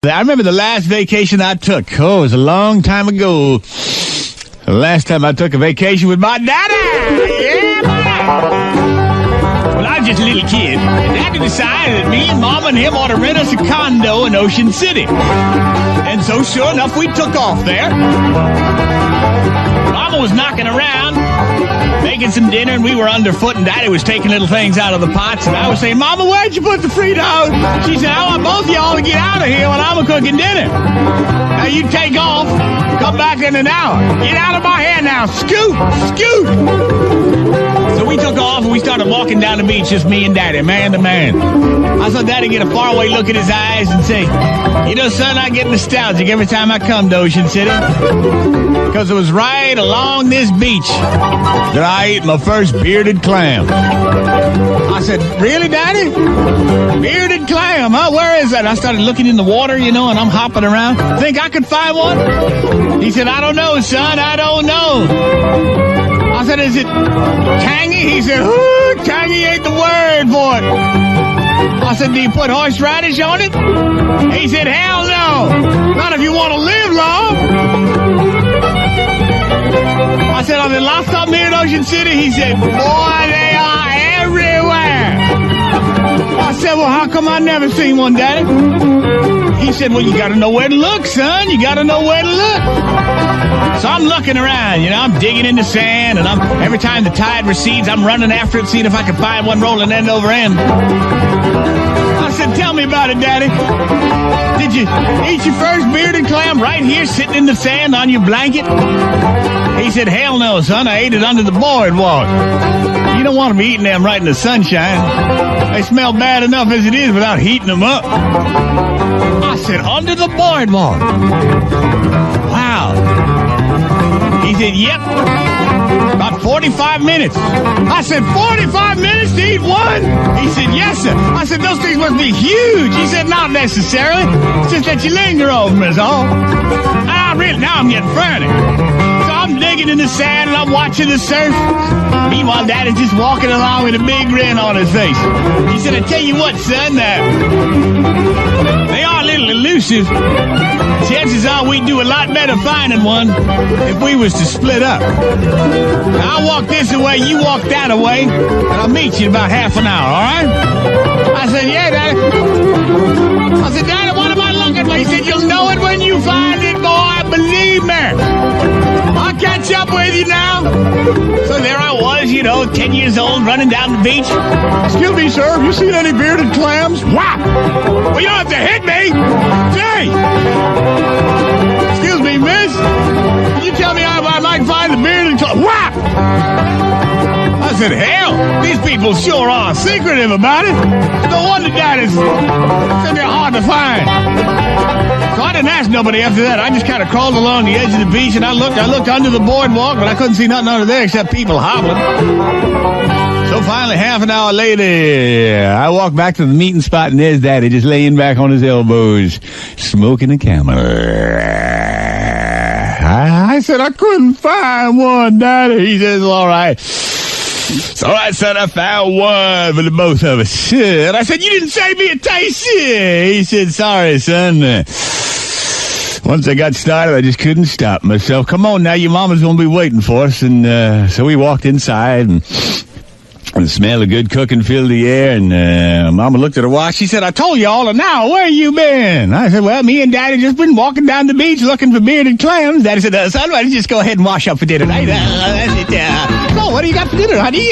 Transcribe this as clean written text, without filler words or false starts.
I remember the last vacation I took. Oh, it was a long time ago. The last time I took a vacation with my daddy. Yeah, man. Well, I was just a little kid. And Daddy decided that me and Mama and him ought to rent us a condo in Ocean City. And so, sure enough, we took off there. Mama was knocking around, making some dinner, and we were underfoot, and Daddy was taking little things out of the pots, and I was saying, Mama, where'd you put the Fritos? She said, I want both of y'all to get out of here when I'm cooking dinner. Now, you take off, come back in an hour. Get out of my hair now. Scoot, scoot. So we took off, and we started walking down the beach, just me and Daddy, man to man. I saw Daddy get a faraway look in his eyes and say, you know, son, I get nostalgic every time I come to Ocean City. Because it was right along this beach that I ate my first bearded clam. I said, really, Daddy? Bearded clam, huh? Where is that? I started looking in the water, you know, and I'm hopping around. Think I could find one? He said, I don't know, son, I don't know. I said, is it tangy? He said, tangy ain't the word for it. I said, do you put horseradish on it? He said, hell no. Not if you want to live long. I said, are there lots of them here in Ocean City? He said, boy, they are everywhere. I said, well, how come I never seen one, Daddy? He said, well, you got to know where to look, son. You got to know where to look. So I'm looking around, you know, I'm digging in the sand, and every time the tide recedes, I'm running after it, seeing if I can find one rolling end over end. I said, tell me about it, Daddy. Did you eat your first bearded clam right here sitting in the sand on your blanket? He said, hell no, son. I ate it under the boardwalk. You don't want to be eating them right in the sunshine. They smell bad enough as it is without heating them up. I said, under the boardwalk. Wow. He said, yep. About 45 minutes. I said, 45 minutes to eat one? He said, yes, sir. I said, those things must be huge. He said, not necessarily. It's just that you linger over them is all. Now I'm getting frantic. So I'm digging in the sand and I'm watching the surf. Meanwhile, Daddy's just walking along with a big grin on his face. He said, I tell you what, son, they are a little elusive. Chances are we'd do a lot better finding one if we was to split up. Now, I'll walk this way, you walk that way, and I'll meet you in about half an hour, all right? I said, yeah, Daddy. I said, Daddy, what am I looking for? He said, you'll know it when you find it, boy. Believe me. I'll catch up with you now. So there I was, you know, 10 years old, running down the beach. Excuse me, sir, have you seen any bearded clams? Whap! Well, you don't have to hit me. Say! Excuse me, miss. Can you tell me how I might find the bearded clams? Whap! I said, hell, these people sure are secretive about it. No wonder Daddy's said they're hard to find. So I didn't ask nobody after that. I just kind of crawled along the edge of the beach, and I looked under the boardwalk, but I couldn't see nothing under there except people hobbling. So finally, half an hour later, I walked back to the meeting spot, and there's Daddy just laying back on his elbows, smoking a camel. I said, I couldn't find one, Daddy. He says, all right. It's all right, son, I found one for the both of us. And I said, you didn't save me a taste. He said, sorry, son. Once I got started, I just couldn't stop myself. Come on now, your mama's going to be waiting for us. And so we walked inside, and the smell of good cooking filled the air, and Mama looked at her watch. She said, I told you all an hour. Where you been? I said, well, me and Daddy just been walking down the beach looking for bearded clams. Daddy said, son, why don't you just go ahead and wash up for dinner? So what do you got for dinner, honey?